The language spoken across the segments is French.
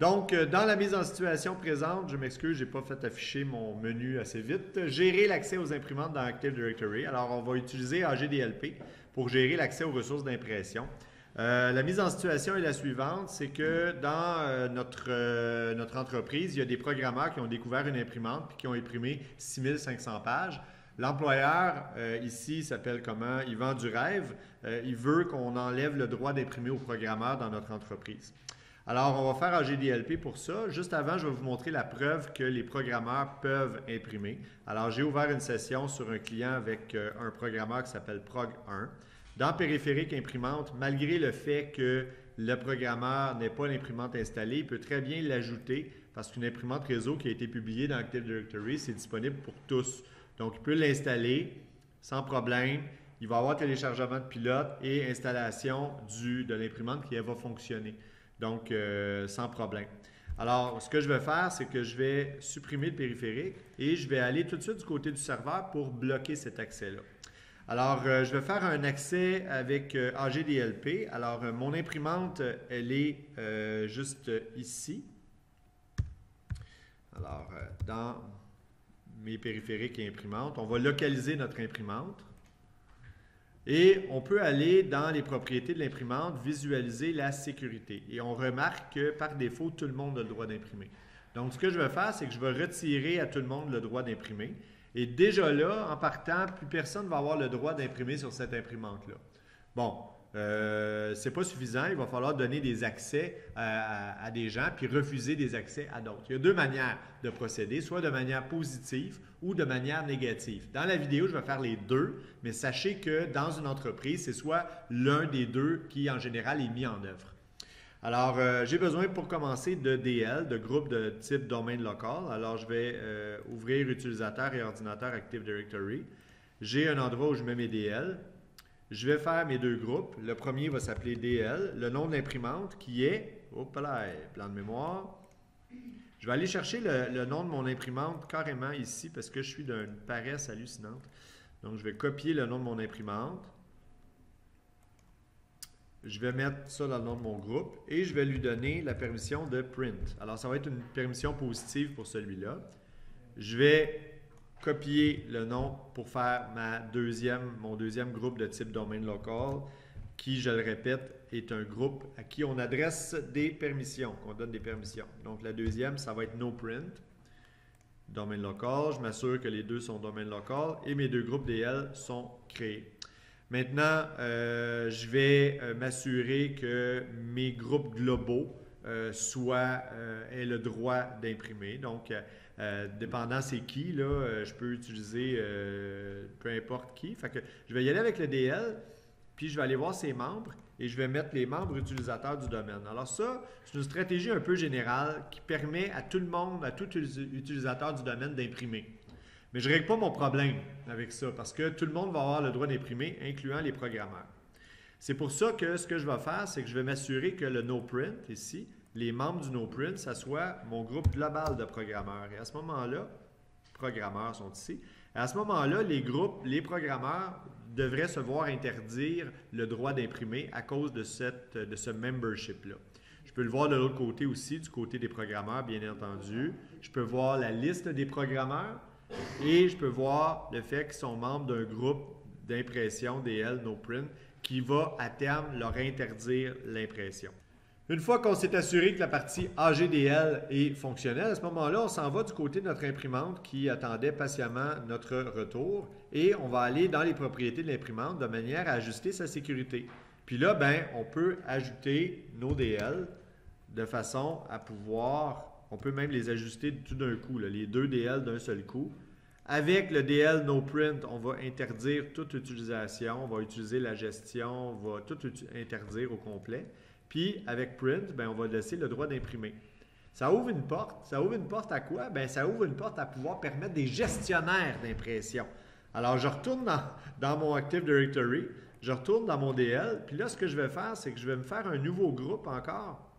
Donc, dans la mise en situation présente, je m'excuse, je n'ai pas fait afficher mon menu assez vite. Gérer l'accès aux imprimantes dans Active Directory. Alors, on va utiliser AGDLP pour gérer l'accès aux ressources d'impression. La mise en situation est la suivante, c'est que dans notre entreprise, il y a des programmeurs qui ont découvert une imprimante et qui ont imprimé 6500 pages. L'employeur, ici, s'appelle comment? Il vend du rêve. Il veut qu'on enlève le droit d'imprimer aux programmeurs dans notre entreprise. Alors, on va faire AGDLP pour ça. Juste avant, je vais vous montrer la preuve que les programmeurs peuvent imprimer. Alors, j'ai ouvert une session sur un client avec un programmeur qui s'appelle Prog1. Dans Périphérique imprimante, malgré le fait que le programmeur n'ait pas l'imprimante installée, il peut très bien l'ajouter parce qu'une imprimante réseau qui a été publiée dans Active Directory, c'est disponible pour tous. Donc, il peut l'installer sans problème. Il va avoir téléchargement de pilote et installation de l'imprimante qui va fonctionner. Donc, sans problème. Alors, ce que je vais faire, c'est que je vais supprimer le périphérique et je vais aller tout de suite du côté du serveur pour bloquer cet accès-là. Alors, je vais faire un accès avec AGDLP. Alors, mon imprimante, elle est juste ici. Alors, dans mes périphériques et imprimantes, on va localiser notre imprimante. Et on peut aller dans les propriétés de l'imprimante, visualiser la sécurité. Et on remarque que par défaut, tout le monde a le droit d'imprimer. Donc, ce que je vais faire, c'est que je vais retirer à tout le monde le droit d'imprimer. Et déjà là, en partant, plus personne ne va avoir le droit d'imprimer sur cette imprimante-là. Bon, c'est pas suffisant. Il va falloir donner des accès à des gens puis refuser des accès à d'autres. Il y a deux manières de procéder, soit de manière positive ou de manière négative. Dans la vidéo, je vais faire les deux, mais sachez que dans une entreprise, c'est soit l'un des deux qui, en général, est mis en œuvre. Alors, j'ai besoin pour commencer de DL, de groupe de type domaine local. Alors, je vais ouvrir utilisateur et ordinateur Active Directory. J'ai un endroit où je mets mes DL. Je vais faire mes deux groupes. Le premier va s'appeler DL, le nom de l'imprimante qui est, hop là, plan de mémoire. Je vais aller chercher le nom de mon imprimante carrément ici parce que je suis d'une paresse hallucinante. Donc, je vais copier le nom de mon imprimante. Je vais mettre ça dans le nom de mon groupe et je vais lui donner la permission de print. Alors, ça va être une permission positive pour celui-là. Je vais copier le nom pour faire mon deuxième groupe de type domaine local qui, je le répète, est un groupe à qui on adresse des permissions, qu'on donne des permissions. Donc, la deuxième, ça va être no print, domaine local. Je m'assure que les deux sont domaine local et mes deux groupes DL sont créés. Maintenant, je vais m'assurer que mes groupes globaux aient le droit d'imprimer. Donc, dépendant c'est qui, là, je peux utiliser peu importe qui. Fait que je vais y aller avec le DL, puis je vais aller voir ses membres et je vais mettre les membres utilisateurs du domaine. Alors ça, c'est une stratégie un peu générale qui permet à tout le monde, à tout utilisateur du domaine d'imprimer. Mais je ne règle pas mon problème avec ça parce que tout le monde va avoir le droit d'imprimer, incluant les programmeurs. C'est pour ça que ce que je vais faire, c'est que je vais m'assurer que le NoPrint, ici, les membres du NoPrint, ça soit mon groupe global de programmeurs. Et à ce moment-là, programmeurs sont ici. Et à ce moment-là, les programmeurs devraient se voir interdire le droit d'imprimer à cause de ce membership-là. Je peux le voir de l'autre côté aussi, du côté des programmeurs, bien entendu. Je peux voir la liste des programmeurs. Et je peux voir le fait qu'ils sont membres d'un groupe d'impression DL NoPrint qui va à terme leur interdire l'impression. Une fois qu'on s'est assuré que la partie AGDL est fonctionnelle, à ce moment-là, on s'en va du côté de notre imprimante qui attendait patiemment notre retour et on va aller dans les propriétés de l'imprimante de manière à ajuster sa sécurité. Puis là, on peut ajouter nos DL de façon à pouvoir... On peut même les ajuster tout d'un coup, là, les deux DL d'un seul coup. Avec le DL NoPrint, on va interdire toute utilisation, on va utiliser la gestion, on va tout interdire au complet. Puis, avec Print, on va laisser le droit d'imprimer. Ça ouvre une porte. Ça ouvre une porte à quoi? Ça ouvre une porte à pouvoir permettre des gestionnaires d'impression. Alors, je retourne dans mon Active Directory, je retourne dans mon DL, puis là, ce que je vais faire, c'est que je vais me faire un nouveau groupe encore.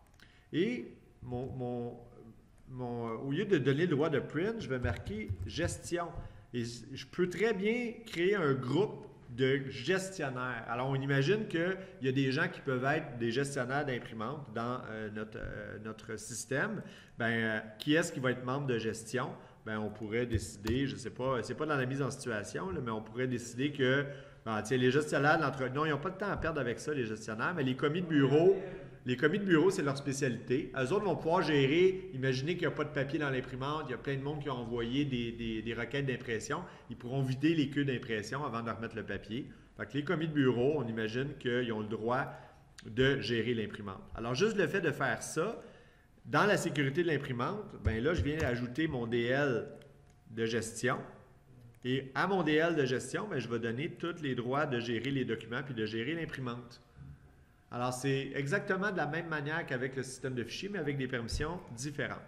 Et au lieu de donner le droit de print, je vais marquer gestion. Et je peux très bien créer un groupe de gestionnaire. Alors, on imagine qu'il y a des gens qui peuvent être des gestionnaires d'imprimantes dans notre système. Qui est-ce qui va être membre de gestion? On pourrait décider, je ne sais pas, c'est pas dans la mise en situation, là, mais on pourrait décider que les gestionnaires de l'entreprise, non, ils n'ont pas de temps à perdre avec ça, les gestionnaires, mais les commis de bureau, c'est leur spécialité. Eux autres vont pouvoir gérer, imaginez qu'il n'y a pas de papier dans l'imprimante, il y a plein de monde qui ont envoyé des requêtes d'impression, ils pourront vider les queues d'impression avant de remettre le papier. Fait que les commis de bureau, on imagine qu'ils ont le droit de gérer l'imprimante. Alors, juste le fait de faire ça, dans la sécurité de l'imprimante, là, je viens ajouter mon DL de gestion. Et à mon DL de gestion, je vais donner tous les droits de gérer les documents puis de gérer l'imprimante. Alors, c'est exactement de la même manière qu'avec le système de fichiers, mais avec des permissions différentes.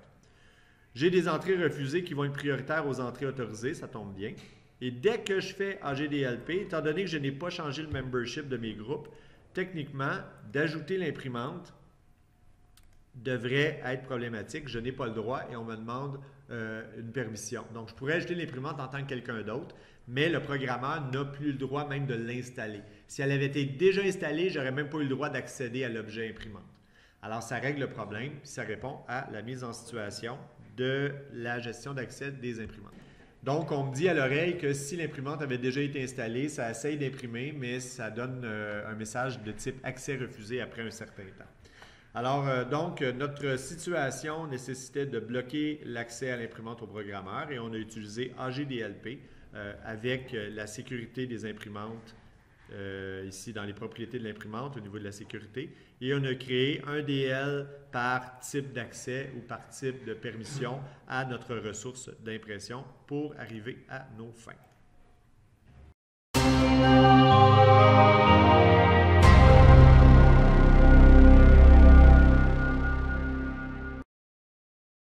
J'ai des entrées refusées qui vont être prioritaires aux entrées autorisées, ça tombe bien. Et dès que je fais AGDLP, étant donné que je n'ai pas changé le membership de mes groupes, techniquement, d'ajouter l'imprimante devrait être problématique. Je n'ai pas le droit et on me demande une permission. Donc, je pourrais ajouter l'imprimante en tant que quelqu'un d'autre, mais le programmeur n'a plus le droit même de l'installer. Si elle avait été déjà installée, je n'aurais même pas eu le droit d'accéder à l'objet imprimante. Alors, ça règle le problème, puis ça répond à la mise en situation de la gestion d'accès des imprimantes. Donc, on me dit à l'oreille que si l'imprimante avait déjà été installée, ça essaye d'imprimer, mais ça donne un message de type « accès refusé » après un certain temps. Alors, notre situation nécessitait de bloquer l'accès à l'imprimante au programmeur et on a utilisé AGDLP avec la sécurité des imprimantes, ici dans les propriétés de l'imprimante au niveau de la sécurité. Et on a créé un DL par type d'accès ou par type de permission à notre ressource d'impression pour arriver à nos fins.